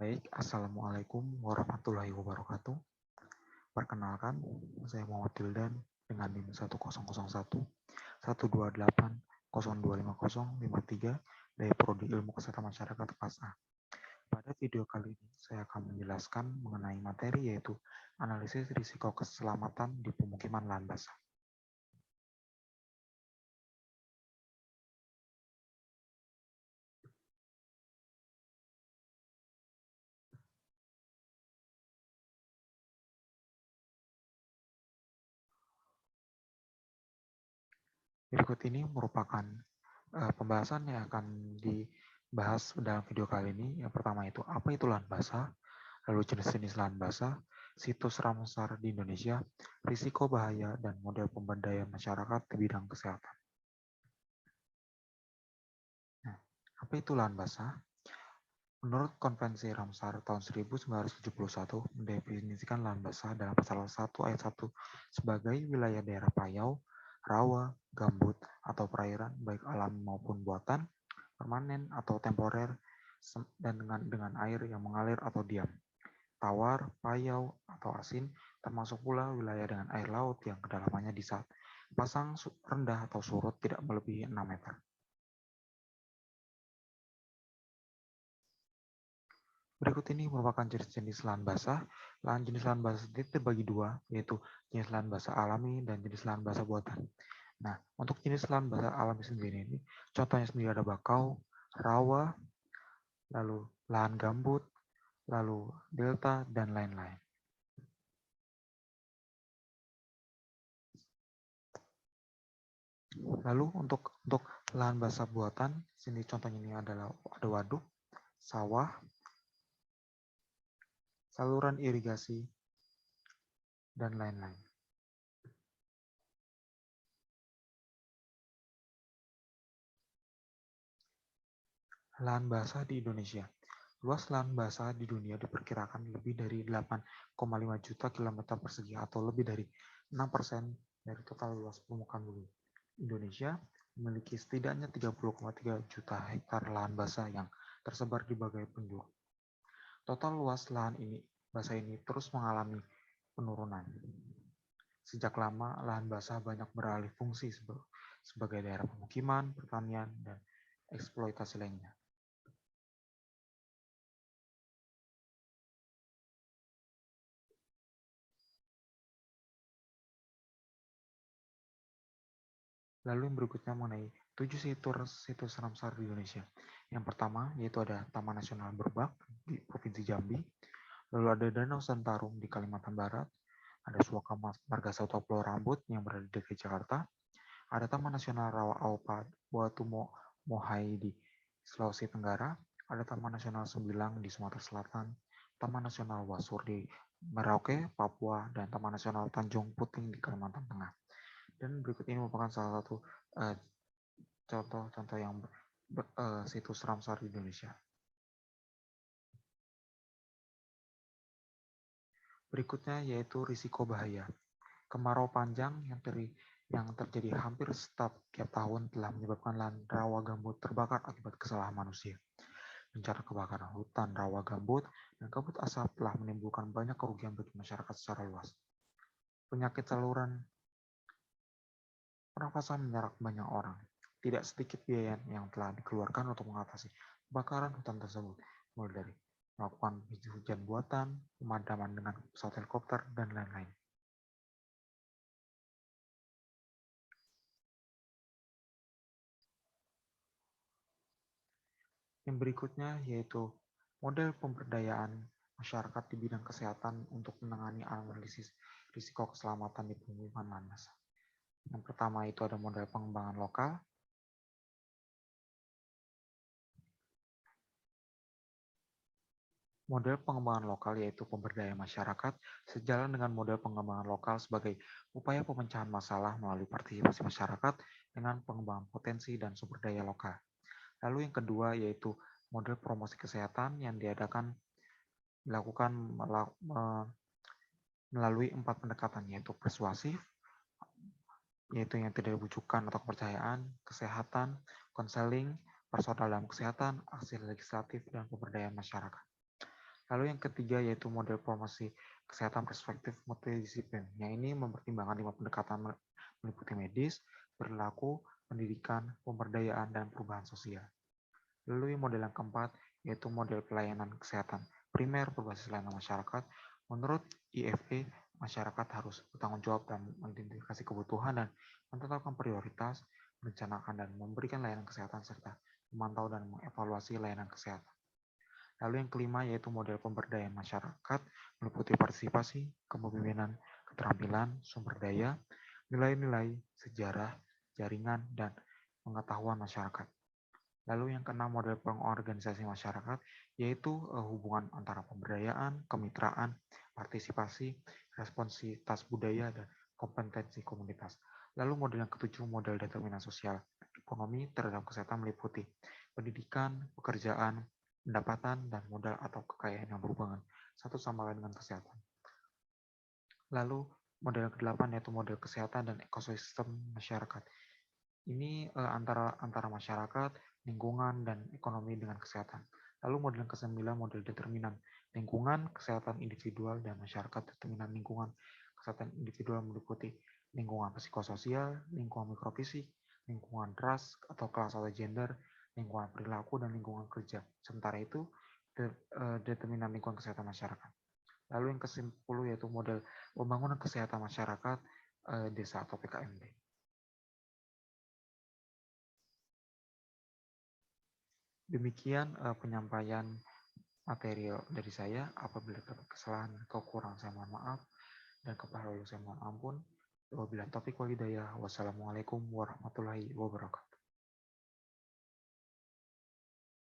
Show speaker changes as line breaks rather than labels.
Baik, Assalamualaikum warahmatullahi wabarakatuh. Perkenalkan, saya Muhammad Tildan dengan NIM 1001 128 025053 dari Prodi Ilmu Kesehatan Masyarakat kelas A. Pada video kali ini, saya akan menjelaskan mengenai materi yaitu analisis risiko keselamatan di pemukiman lahan basah. Berikut ini merupakan pembahasan yang akan dibahas dalam video kali ini. Yang pertama itu, apa itu lahan basah? Lalu jenis-jenis lahan basah, situs Ramsar di Indonesia, risiko bahaya, dan model pemberdayaan masyarakat di bidang kesehatan. Nah, apa itu lahan basah? Menurut Konvensi Ramsar tahun 1971 mendefinisikan lahan basah dalam pasal 1 ayat 1 sebagai wilayah daerah payau, rawa, gambut, atau perairan baik alami maupun buatan, permanen atau temporer, dan dengan air yang mengalir atau diam, tawar, payau, atau asin, termasuk pula wilayah dengan air laut yang kedalamannya di saat pasang rendah atau surut tidak melebihi 6 meter. Berikut ini merupakan jenis-jenis lahan basah. Jenis lahan basah sendiri terbagi dua, yaitu jenis lahan basah alami dan jenis lahan basah buatan. Nah, untuk jenis lahan basah alami sendiri ini, contohnya sendiri ada bakau, rawa, lalu lahan gambut, lalu delta, dan lain-lain. Lalu untuk lahan basah buatan, sini contohnya ini adalah ada waduk, sawah, saluran irigasi, dan lain-lain. Lahan basah di Indonesia. Luas lahan basah di dunia diperkirakan lebih dari 8,5 juta kilometer persegi atau lebih dari 6% dari total luas permukaan bumi. Indonesia memiliki setidaknya 30,3 juta hektar lahan basah yang tersebar di berbagai penjuru. Total luas lahan basah ini terus mengalami penurunan. Sejak lama, lahan basah banyak beralih fungsi sebagai daerah pemukiman, pertanian, dan eksploitasi lainnya. Lalu yang berikutnya mengenai 7 situs Ramsar di Indonesia. Yang pertama yaitu ada Taman Nasional Berbak di Provinsi Jambi, lalu ada Danau Sentarum di Kalimantan Barat, ada Suaka Marga Satwa Pulau Rambut yang berada di DKI Jakarta, ada Taman Nasional Rawa Aupa Watu Mohai di Sulawesi Tenggara, ada Taman Nasional Sembilang di Sumatera Selatan, Taman Nasional Wasur di Merauke, Papua, dan Taman Nasional Tanjung Puting di Kalimantan Tengah. Dan berikut ini merupakan salah satu contoh-contoh yang situs Ramsar di Indonesia. Berikutnya yaitu risiko bahaya. Kemarau panjang yang terjadi hampir setiap tahun telah menyebabkan lahan rawa gambut terbakar akibat kesalahan manusia. Bencana kebakaran hutan rawa gambut dan kabut asap telah menimbulkan banyak kerugian bagi masyarakat secara luas. Penyakit saluran pernafasan menyerang banyak orang. Tidak sedikit biaya yang telah dikeluarkan untuk mengatasi kebakaran hutan tersebut, mulai dari melakukan hujan buatan, pemadaman dengan pesawat helikopter, dan lain-lain. Yang berikutnya yaitu model pemberdayaan masyarakat di bidang kesehatan untuk menangani analisis risiko keselamatan di pemukiman lahan basah. Yang pertama itu ada model pengembangan lokal. Model pengembangan lokal yaitu pemberdayaan masyarakat sejalan dengan model pengembangan lokal sebagai upaya pemecahan masalah melalui partisipasi masyarakat dengan pengembangan potensi dan sumber daya lokal. Lalu yang kedua yaitu model promosi kesehatan yang dilakukan melalui 4 pendekatan yaitu persuasif, yaitu yang tidak dibutuhkan atau kepercayaan, kesehatan, konseling, persoalan dalam kesehatan, aksi legislatif, dan pemberdayaan masyarakat. Lalu yang ketiga yaitu model promosi kesehatan perspektif multidisiplin. Yang ini mempertimbangkan 5 pendekatan meliputi medis, perilaku, pendidikan, pemberdayaan, dan perubahan sosial. Lalu model yang keempat yaitu model pelayanan kesehatan primer berbasis layanan masyarakat. Menurut IFE, masyarakat harus bertanggung jawab dan mengidentifikasi kebutuhan dan menetapkan prioritas, merencanakan dan memberikan layanan kesehatan serta memantau dan mengevaluasi layanan kesehatan. Lalu yang kelima yaitu model pemberdayaan masyarakat meliputi partisipasi, kepemimpinan, keterampilan, sumber daya, nilai-nilai, sejarah, jaringan, dan pengetahuan masyarakat. Lalu yang keenam model pengorganisasi masyarakat yaitu hubungan antara pemberdayaan, kemitraan, partisipasi, responsivitas budaya, dan kompetensi komunitas. Lalu model yang ketujuh model determinan sosial ekonomi terhadap kesehatan meliputi pendidikan, pekerjaan, pendapatan, dan modal atau kekayaan yang berhubungan satu sama lain dengan kesehatan. Lalu model yang kedelapan yaitu model kesehatan dan ekosistem masyarakat. Ini antara masyarakat, lingkungan, dan ekonomi dengan kesehatan. Lalu model yang ke-9 model determinan lingkungan, kesehatan individual, dan masyarakat. Determinan lingkungan, kesehatan individual meliputi lingkungan psikososial, lingkungan mikrofisik, lingkungan ras atau kelas atau gender, lingkungan perilaku, dan lingkungan kerja. Sementara itu, determinan lingkungan kesehatan masyarakat. Lalu yang ke-10 yaitu model pembangunan kesehatan masyarakat desa atau PKMD. Demikian penyampaian materi dari saya. Apabila terdapat kesalahan atau kurang, saya mohon maaf. Dan kepada Allah saya mohon ampun. Wabillahi taufiq wal hidayah. Wassalamualaikum warahmatullahi wabarakatuh.